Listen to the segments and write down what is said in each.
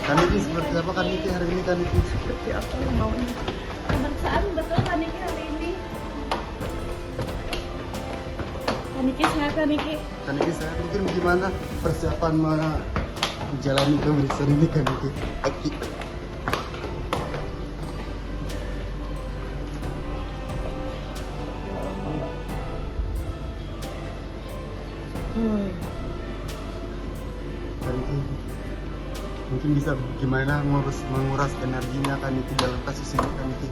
Kaniki seperti apa Kaniki hari ini Kaniki? Seperti apa yang maunya? Pemeriksaan betul Kaniki hari ini. Kaniki sehat Kaniki. Kaniki saya mungkin gimana persiapan menjalani pemeriksaan ini Kaniki? Kaniki mungkin bisa gimana menguras energinya Kaniki dalam kasus ini Kaniki?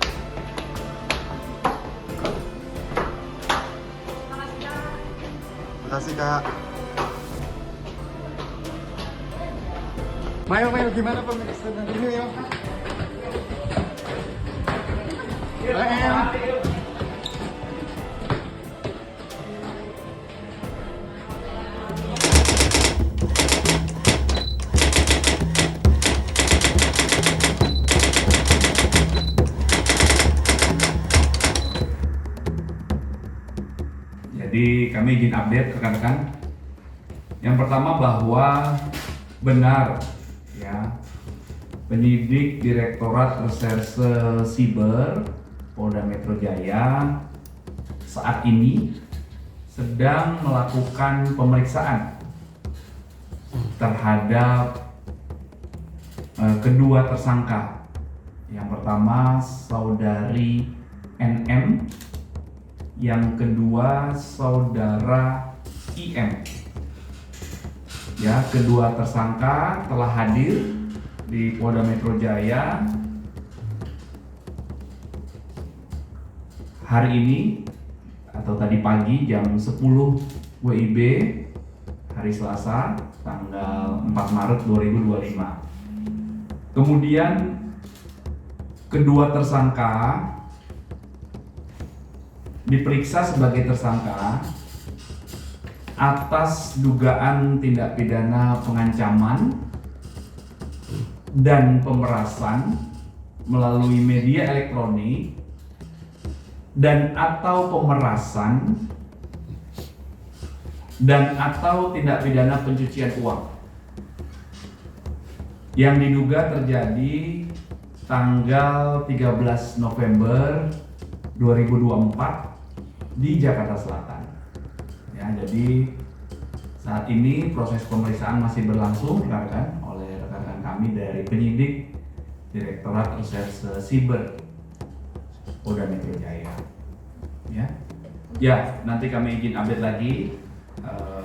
Makasih Kak. Mayo gimana pemeriksaan hari ini Mayo? Mayo. Jadi kami izin update rekan-rekan. Yang pertama bahwa benar ya, penyidik Direktorat Reserse Siber Polda Metro Jaya saat ini sedang melakukan pemeriksaan terhadap kedua tersangka. Yang pertama saudari NM, yang kedua saudara IM. Ya, kedua tersangka telah hadir di Polda Metro Jaya hari ini atau tadi pagi jam 10 WIB hari Selasa tanggal 4 Maret 2025. Kemudian kedua tersangka diperiksa sebagai tersangka atas dugaan tindak pidana pengancaman dan pemerasan melalui media elektronik dan atau pemerasan dan atau tindak pidana pencucian uang yang diduga terjadi tanggal 13 November 2024 di Jakarta Selatan. Ya, jadi saat ini proses pemeriksaan masih berlangsung rekan-rekan oleh rekan-rekan kami dari penyidik Direktorat Reserse Siber Polda Metro Jaya. Ya, nanti kami izin update lagi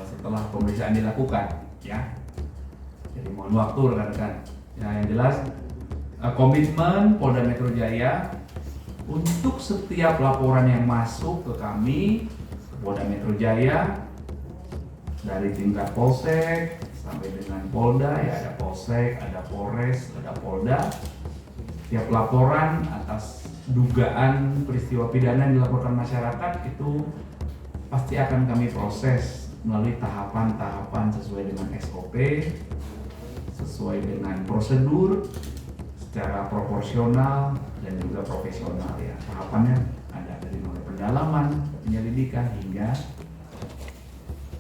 setelah pemeriksaan dilakukan. Ya, jadi mohon waktu rekan-rekan. Ya, yang jelas komitmen Polda Metro Jaya untuk setiap laporan yang masuk ke kami, ke Polda Metro Jaya, dari tingkat Polsek sampai dengan Polda, ya ada Polsek, ada Polres, ada Polda. Setiap laporan atas dugaan peristiwa pidana yang dilaporkan masyarakat itu pasti akan kami proses melalui tahapan-tahapan sesuai dengan SOP, sesuai dengan prosedur, secara proporsional dan juga profesional ya. Tahapannya ada dari mulai pendalaman, penyelidikan hingga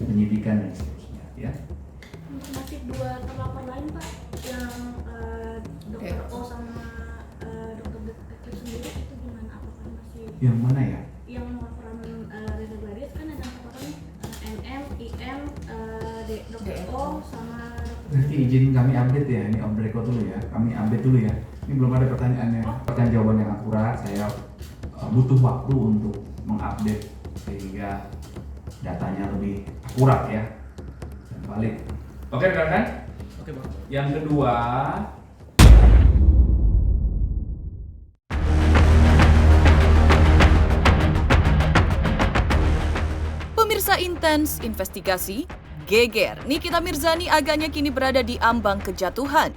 penyidikan dan seterusnya ya. Masih dua terlapor lain Pak yang dokter O sama dokter detektif sendiri itu gimana? Apakah masih Yang mana ya? yang laporan Reza Gladys kan ada laporan NM, IM, dokter O sama Nanti izin kami update ya, ini off the record dulu ya. Kami update dulu ya. Ini belum ada pertanyaannya. Pertanyaan jawaban yang akurat, saya butuh waktu untuk mengupdate sehingga datanya lebih akurat ya dan valid. Oke rekan-rekan? Oke Bang. Yang kedua, Pemirsa Intens Investigasi, geger, Nikita Mirzani agaknya kini berada di ambang kejatuhan.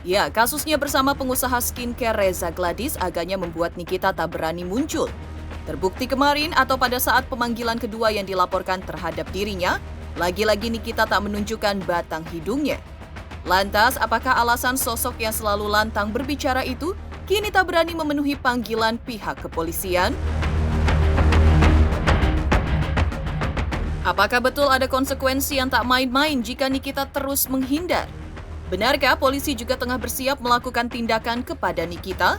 Ya, kasusnya bersama pengusaha skincare Reza Gladys agaknya membuat Nikita tak berani muncul. Terbukti kemarin atau pada saat pemanggilan kedua yang dilaporkan terhadap dirinya, lagi-lagi Nikita tak menunjukkan batang hidungnya. Lantas, apakah alasan sosok yang selalu lantang berbicara itu kini tak berani memenuhi panggilan pihak kepolisian? Apakah betul ada konsekuensi yang tak main-main jika Nikita terus menghindar? Benarkah polisi juga tengah bersiap melakukan tindakan kepada Nikita?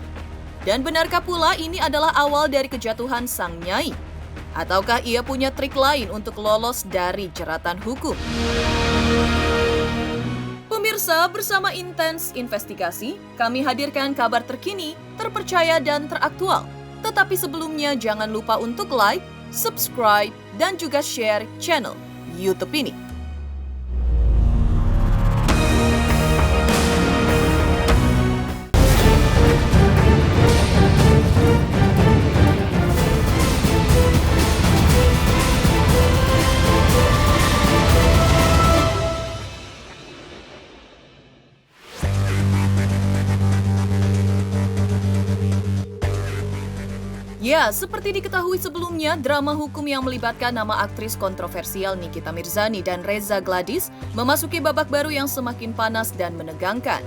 Dan benarkah pula ini adalah awal dari kejatuhan sang nyai? Ataukah ia punya trik lain untuk lolos dari jeratan hukum? Pemirsa, bersama Intens Investigasi, kami hadirkan kabar terkini, terpercaya dan teraktual. Tetapi sebelumnya jangan lupa untuk like, subscribe, dan juga share channel YouTube ini. Ya, seperti diketahui sebelumnya, drama hukum yang melibatkan nama aktris kontroversial Nikita Mirzani dan Reza Gladys memasuki babak baru yang semakin panas dan menegangkan.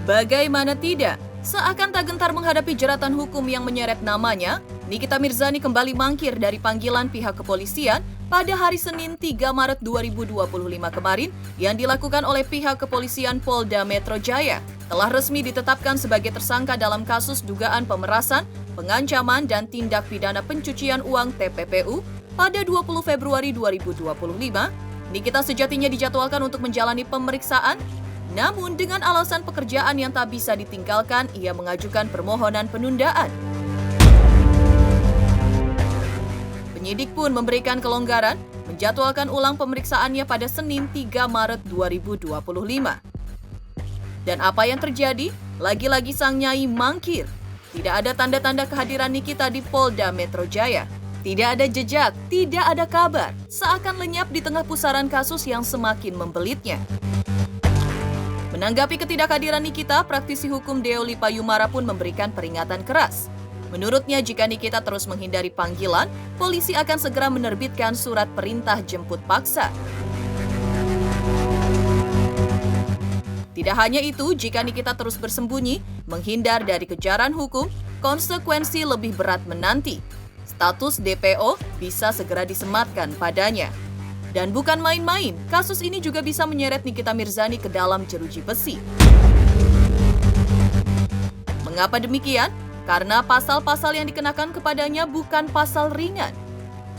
Bagaimana tidak, seakan tak gentar menghadapi jeratan hukum yang menyeret namanya, Nikita Mirzani kembali mangkir dari panggilan pihak kepolisian pada hari Senin 3 Maret 2025 kemarin yang dilakukan oleh pihak kepolisian Polda Metro Jaya. Telah resmi ditetapkan sebagai tersangka dalam kasus dugaan pemerasan, pengancaman, dan tindak pidana pencucian uang TPPU pada 20 Februari 2025. Nikita sejatinya dijadwalkan untuk menjalani pemeriksaan, namun dengan alasan pekerjaan yang tak bisa ditinggalkan, ia mengajukan permohonan penundaan. Penyidik pun memberikan kelonggaran, menjadwalkan ulang pemeriksaannya pada Senin 3 Maret 2025. Dan apa yang terjadi? Lagi-lagi sang nyai mangkir. Tidak ada tanda-tanda kehadiran Nikita di Polda Metro Jaya. Tidak ada jejak, tidak ada kabar. Seakan lenyap di tengah pusaran kasus yang semakin membelitnya. Menanggapi ketidakhadiran Nikita, praktisi hukum Deo Lipayumara pun memberikan peringatan keras. Menurutnya, jika Nikita terus menghindari panggilan, polisi akan segera menerbitkan surat perintah jemput paksa. Tidak hanya itu, jika Nikita terus bersembunyi, menghindar dari kejaran hukum, konsekuensi lebih berat menanti. Status DPO bisa segera disematkan padanya. Dan bukan main-main, kasus ini juga bisa menyeret Nikita Mirzani ke dalam jeruji besi. Mengapa demikian? Karena pasal-pasal yang dikenakan kepadanya bukan pasal ringan.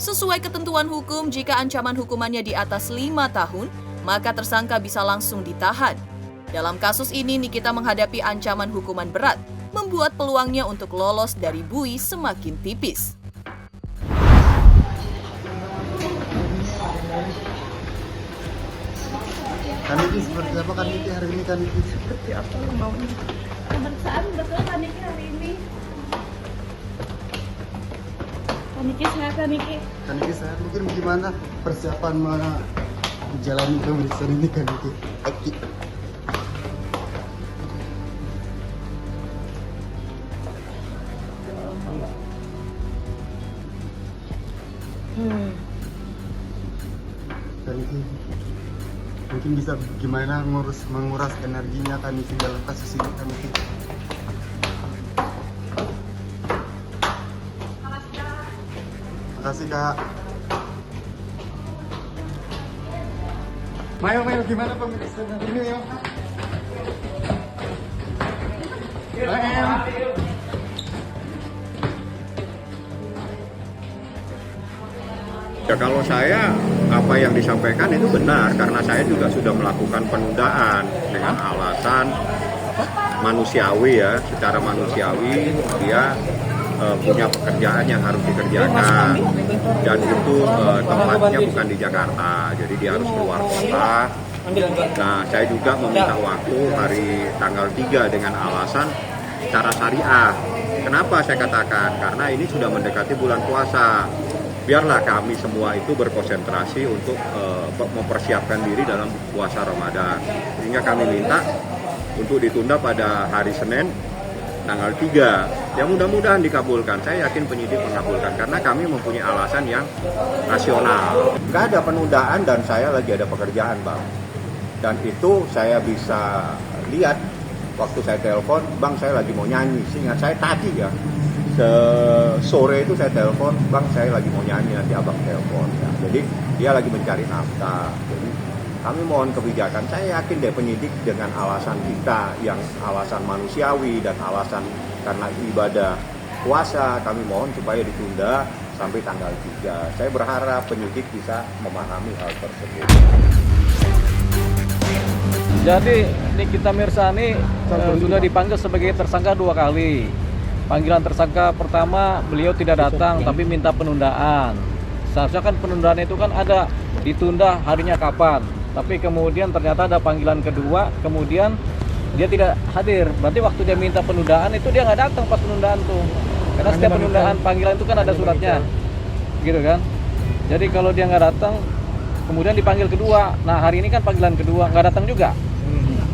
Sesuai ketentuan hukum, jika ancaman hukumannya di atas 5 tahun, maka tersangka bisa langsung ditahan. Dalam kasus ini, Nikita menghadapi ancaman hukuman berat, membuat peluangnya untuk lolos dari bui semakin tipis. Kaniki seperti apa Kaniki hari ini Kaniki? Seperti apa lo maunya? Pemeriksaan betul Kaniki hari ini. Kaniki sehat Kaniki. Kaniki sehat, mungkin gimana persiapan menjalani pemeriksaan ini Kaniki? Kaniki, mungkin bisa gimana menguras energinya Kaniki dalam kasus ini Kaniki? Makasih Kak. Mayo gimana pemeriksaan hari ini Mayo? Ya kalau saya, apa yang disampaikan itu benar, karena saya juga sudah melakukan penundaan dengan alasan manusiawi ya, secara manusiawi dia punya pekerjaan yang harus dikerjakan dan itu tempatnya bukan di Jakarta, jadi dia harus keluar kota. Nah, saya juga meminta waktu hari tanggal 3 dengan alasan cara syariah. Kenapa saya katakan? Karena ini sudah mendekati bulan puasa. Biarlah kami semua itu berkonsentrasi untuk mempersiapkan diri dalam puasa Ramadan. Sehingga kami minta untuk ditunda pada hari Senin tanggal 3. Ya mudah-mudahan dikabulkan. Saya yakin penyidik mengabulkan karena kami mempunyai alasan yang rasional. Gak ada penundaan dan saya lagi ada pekerjaan, Bang. Dan itu saya bisa lihat waktu saya telepon, Bang saya lagi mau nyanyi. Seingat saya tadi ya, sore itu saya telepon, Bang saya lagi mau nyanyi, nanti Abang telepon. Ya. Jadi dia lagi mencari nafkah. Jadi kami mohon kebijakan. Saya yakin deh penyidik dengan alasan kita yang alasan manusiawi dan alasan karena ibadah puasa, kami mohon supaya ditunda sampai tanggal 3. Saya berharap penyidik bisa memahami hal tersebut. Jadi Nikita Mirzani sudah dipanggil sebagai tersangka 2 kali. Panggilan tersangka pertama beliau tidak datang tapi minta penundaan. Seharusnya kan penundaan itu kan ada ditunda harinya kapan. Tapi kemudian ternyata ada panggilan kedua, kemudian dia tidak hadir. Berarti waktu dia minta penundaan itu dia nggak datang pas penundaan tuh. Karena setiap penundaan panggilan itu kan ada suratnya, gitu kan. Jadi kalau dia nggak datang, kemudian dipanggil kedua. Nah hari ini kan panggilan kedua nggak datang juga.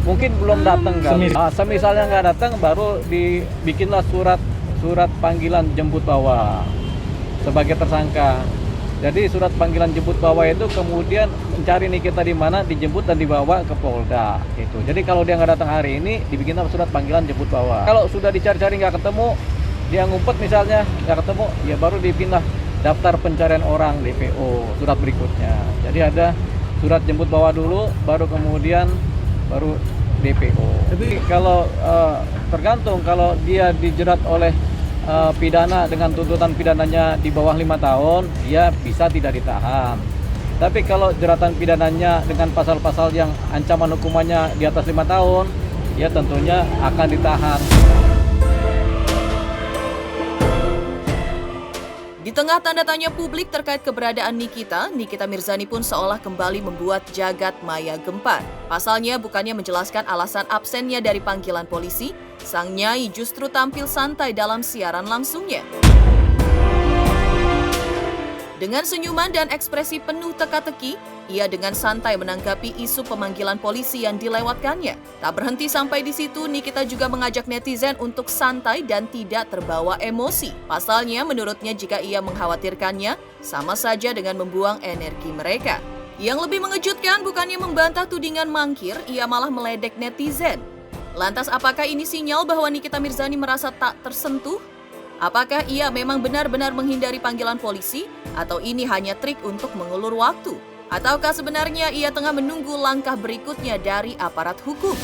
Mungkin belum datang kan. Semisalnya nggak datang, baru dibikinlah surat panggilan jemput bawa sebagai tersangka. Jadi surat panggilan jemput bawa itu kemudian mencari Nikita di mana, dijemput dan dibawa ke Polda. Itu. Jadi kalau dia nggak datang hari ini, dibikinlah surat panggilan jemput bawa. Kalau sudah dicari-cari nggak ketemu, dia ngumpet misalnya nggak ketemu, ya baru dipindah daftar pencarian orang DPO surat berikutnya. Jadi ada surat jemput bawa dulu, baru kemudian baru DPO. Tapi kalau tergantung, kalau dia dijerat oleh pidana dengan tuntutan pidananya di bawah 5 tahun, dia bisa tidak ditahan. Tapi kalau jeratan pidananya dengan pasal-pasal yang ancaman hukumannya di atas 5 tahun, ya tentunya akan ditahan. Di tengah tanda tanya publik terkait keberadaan Nikita Mirzani pun seolah kembali membuat jagat maya gempar. Pasalnya bukannya menjelaskan alasan absennya dari panggilan polisi, sang nyai justru tampil santai dalam siaran langsungnya. Dengan senyuman dan ekspresi penuh teka-teki, ia dengan santai menanggapi isu pemanggilan polisi yang dilewatkannya. Tak berhenti sampai di situ, Nikita juga mengajak netizen untuk santai dan tidak terbawa emosi. Pasalnya, menurutnya jika ia mengkhawatirkannya, sama saja dengan membuang energi mereka. Yang lebih mengejutkan bukannya membantah tudingan mangkir, ia malah meledek netizen. Lantas apakah ini sinyal bahwa Nikita Mirzani merasa tak tersentuh? Apakah ia memang benar-benar menghindari panggilan polisi, atau ini hanya trik untuk mengulur waktu? Ataukah sebenarnya ia tengah menunggu langkah berikutnya dari aparat hukum?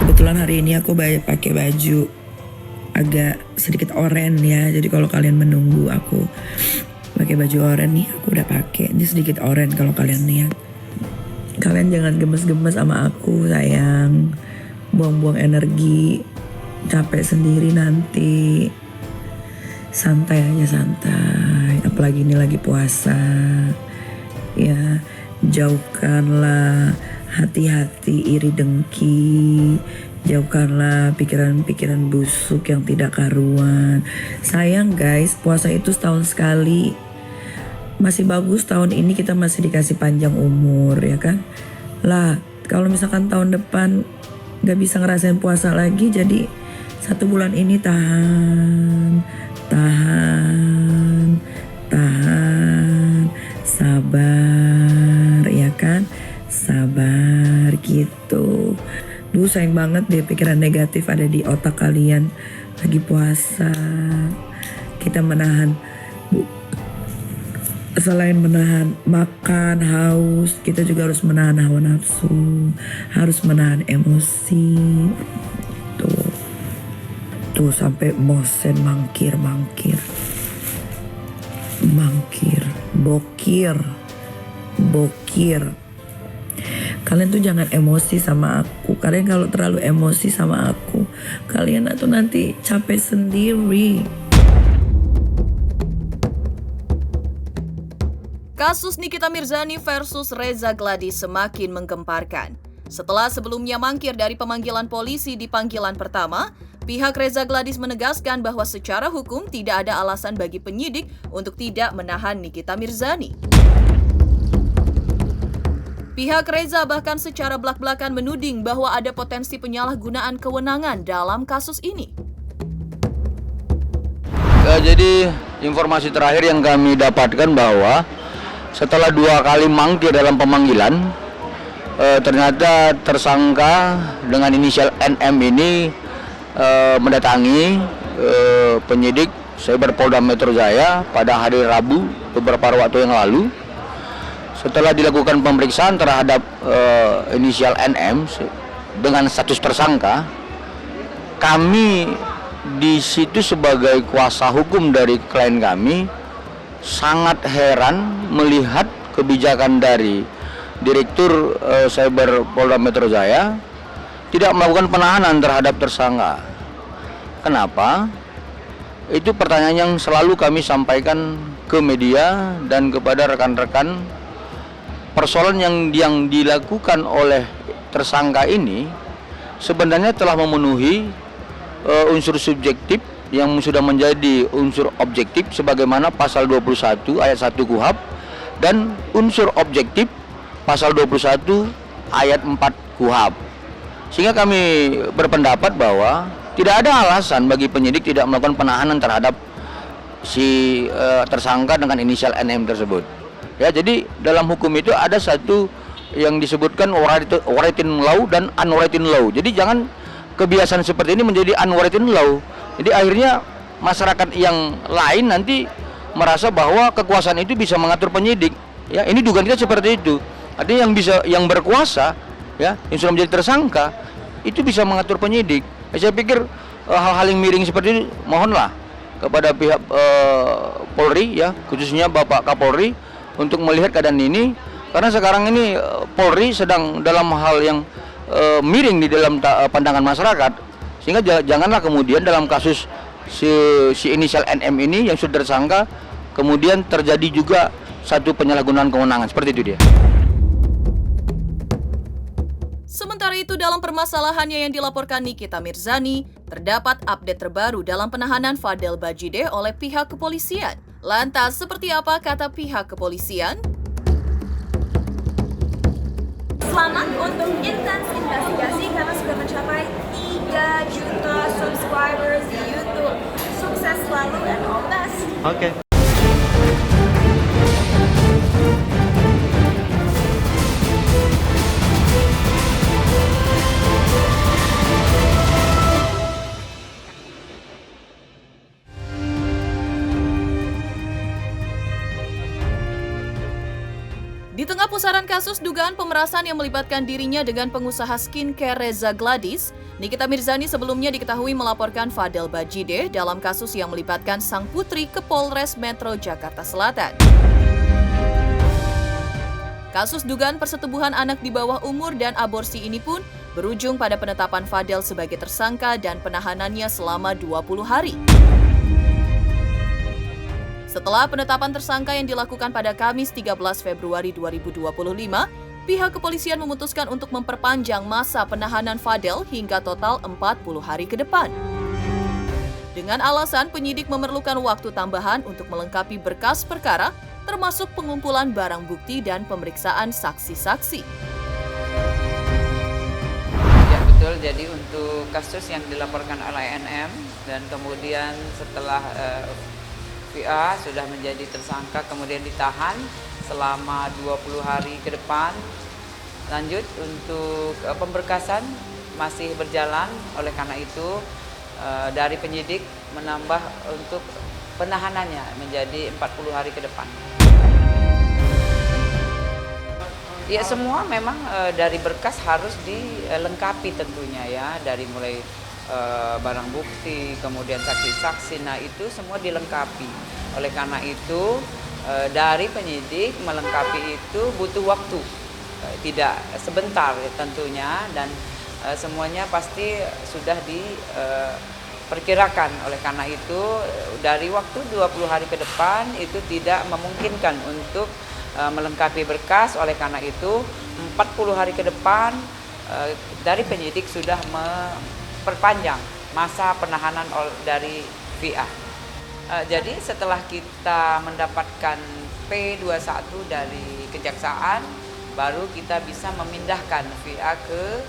Kebetulan hari ini aku pakai baju agak sedikit oranye ya. Jadi kalau kalian menunggu aku pakai baju oranye nih, aku udah pakai. Ini sedikit oranye kalau kalian lihat. Kalian jangan gemes-gemes sama aku, sayang. Buang-buang energi. Capek sendiri nanti. Santai aja, santai. Apalagi ini lagi puasa. Ya, jauhkanlah hati-hati iri dengki. Jauhkanlah pikiran-pikiran busuk yang tidak karuan. Sayang guys, puasa itu setahun sekali. Masih bagus tahun ini kita masih dikasih panjang umur, ya kan? Lah, kalau misalkan tahun depan gak bisa ngerasain puasa lagi, jadi 1 bulan ini tahan, sabar, ya kan? Sabar gitu. Duh, sayang banget deh pikiran negatif ada di otak kalian lagi puasa. Kita menahan, selain menahan makan, haus, kita juga harus menahan hawa nafsu, harus menahan emosi. Tuh sampai mosen mangkir, bokir. Kalian tuh jangan emosi sama aku. Kalian kalau terlalu emosi sama aku, kalian tuh nanti capek sendiri. Kasus Nikita Mirzani versus Reza Gladys semakin menggemparkan. Setelah sebelumnya mangkir dari pemanggilan polisi di panggilan pertama, pihak Reza Gladys menegaskan bahwa secara hukum tidak ada alasan bagi penyidik untuk tidak menahan Nikita Mirzani. Pihak Reza bahkan secara belak-belakan menuding bahwa ada potensi penyalahgunaan kewenangan dalam kasus ini. Jadi informasi terakhir yang kami dapatkan bahwa setelah 2 kali mangkir dalam pemanggilan, ternyata tersangka dengan inisial NM ini mendatangi penyidik Cyber Polda Metro Jaya pada hari Rabu beberapa waktu yang lalu. setelah dilakukan pemeriksaan terhadap inisial NM dengan status tersangka, kami di situ sebagai kuasa hukum dari klien kami sangat heran melihat kebijakan dari Direktur Cyber Polda Metro Jaya tidak melakukan penahanan terhadap tersangka. Kenapa? Itu pertanyaan yang selalu kami sampaikan ke media dan kepada rekan-rekan. Persoalan yang dilakukan oleh tersangka ini sebenarnya telah memenuhi unsur subjektif yang sudah menjadi unsur objektif sebagaimana pasal 21 ayat 1 KUHP dan unsur objektif pasal 21 ayat 4 KUHP. Sehingga kami berpendapat bahwa tidak ada alasan bagi penyidik tidak melakukan penahanan terhadap si tersangka dengan inisial NM tersebut. Ya, jadi dalam hukum itu ada satu yang disebutkan written law dan unwritten law. Jadi jangan kebiasaan seperti ini menjadi unwritten law. Jadi akhirnya masyarakat yang lain nanti merasa bahwa kekuasaan itu bisa mengatur penyidik. Ya, ini dugaan kita seperti itu. Artinya yang berkuasa, ya, yang sudah menjadi tersangka itu bisa mengatur penyidik. Saya pikir hal-hal yang miring seperti ini mohonlah kepada pihak Polri, ya, khususnya Bapak Kapolri untuk melihat keadaan ini, karena sekarang ini Polri sedang dalam hal yang miring di dalam pandangan masyarakat, sehingga janganlah kemudian dalam kasus si inisial NM ini yang sudah tersangka kemudian terjadi juga satu penyalahgunaan kewenangan seperti itu dia. Sementara itu dalam permasalahannya yang dilaporkan Nikita Mirzani, terdapat update terbaru dalam penahanan Fadel Bajideh oleh pihak kepolisian. Lantas, seperti apa kata pihak kepolisian? Selamat untuk Intens Investigasi karena sudah mencapai 3 juta subscribers di YouTube. Sukses selalu dan all the best. Oke. Di tengah pusaran kasus dugaan pemerasan yang melibatkan dirinya dengan pengusaha skincare Reza Gladys, Nikita Mirzani sebelumnya diketahui melaporkan Fadel Bajideh dalam kasus yang melibatkan sang putri ke Polres Metro Jakarta Selatan. Kasus dugaan persetubuhan anak di bawah umur dan aborsi ini pun berujung pada penetapan Fadel sebagai tersangka dan penahanannya selama 20 hari. Setelah penetapan tersangka yang dilakukan pada Kamis 13 Februari 2025, pihak kepolisian memutuskan untuk memperpanjang masa penahanan Fadel hingga total 40 hari ke depan. Dengan alasan penyidik memerlukan waktu tambahan untuk melengkapi berkas perkara, termasuk pengumpulan barang bukti dan pemeriksaan saksi-saksi. Ya betul, jadi untuk kasus yang dilaporkan oleh NM dan kemudian setelah VA sudah menjadi tersangka kemudian ditahan selama 20 hari ke depan. Lanjut untuk pemberkasan masih berjalan, oleh karena itu dari penyidik menambah untuk penahanannya menjadi 40 hari ke depan. Ya semua memang dari berkas harus dilengkapi tentunya ya, dari mulai barang bukti, kemudian saksi-saksi, nah itu semua dilengkapi. Oleh karena itu dari penyidik melengkapi itu butuh waktu, tidak sebentar tentunya, dan semuanya pasti sudah diperkirakan. Oleh karena itu dari waktu 20 hari ke depan itu tidak memungkinkan untuk melengkapi berkas. Oleh karena itu 40 hari ke depan dari penyidik sudah perpanjang masa penahanan dari VA. Jadi setelah kita mendapatkan P21 dari kejaksaan, baru kita bisa memindahkan VA ke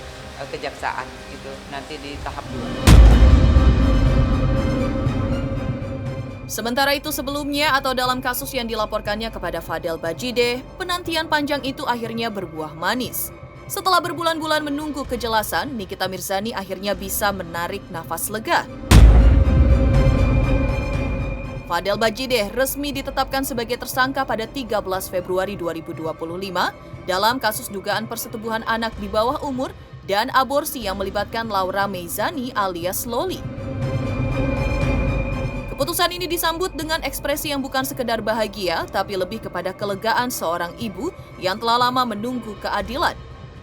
kejaksaan. Itu nanti di tahap 2. Sementara itu sebelumnya atau dalam kasus yang dilaporkannya kepada Fadel Bajideh, penantian panjang itu akhirnya berbuah manis. Setelah berbulan-bulan menunggu kejelasan, Nikita Mirzani akhirnya bisa menarik nafas lega. Fadel Bajideh resmi ditetapkan sebagai tersangka pada 13 Februari 2025 dalam kasus dugaan persetubuhan anak di bawah umur dan aborsi yang melibatkan Laura Meizani alias Loli. Keputusan ini disambut dengan ekspresi yang bukan sekedar bahagia, tapi lebih kepada kelegaan seorang ibu yang telah lama menunggu keadilan.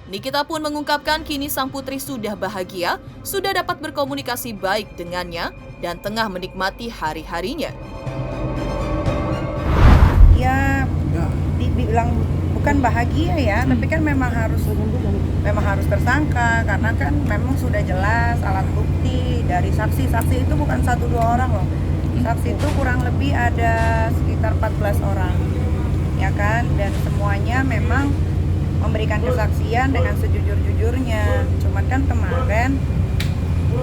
Nikita pun mengungkapkan kini sang putri sudah bahagia, sudah dapat berkomunikasi baik dengannya, dan tengah menikmati hari-harinya. Ya, dibilang bukan bahagia ya, tapi kan memang harus tersangka karena kan memang sudah jelas alat bukti dari saksi itu bukan 1-2 orang loh. Saksi itu kurang lebih ada sekitar 14 orang, ya kan, dan semuanya memang memberikan kesaksian dengan sejujur-jujurnya. Cuman kan kemarin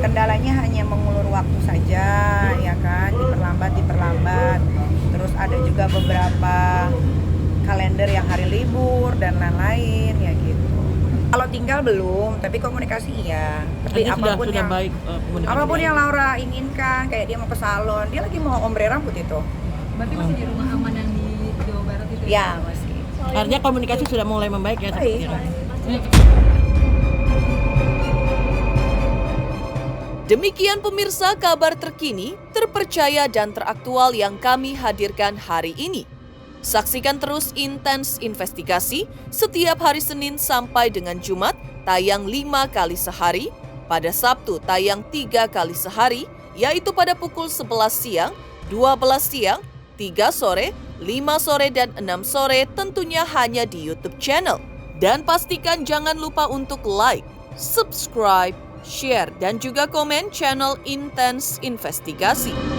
kendalanya hanya mengulur waktu saja, ya kan, diperlambat. Terus ada juga beberapa kalender yang hari libur dan lain-lain, ya gitu. Kalau tinggal belum, tapi komunikasi iya. Tapi apapun yang Laura inginkan, kayak dia mau ke salon, dia lagi mau ombre rambut itu. Berarti masih di rumah aman yang di Jawa Barat itu? Ya, masih. Artinya komunikasi sudah mulai membaik ya? Demikian pemirsa kabar terkini, terpercaya dan teraktual yang kami hadirkan hari ini. Saksikan terus Intens Investigasi setiap hari Senin sampai dengan Jumat tayang 5 kali sehari, pada Sabtu tayang 3 kali sehari, yaitu pada pukul 11 siang, 12 siang, 3 sore, 5 sore, dan 6 sore tentunya hanya di YouTube channel. Dan pastikan jangan lupa untuk like, subscribe, share, dan juga komen channel Intens Investigasi.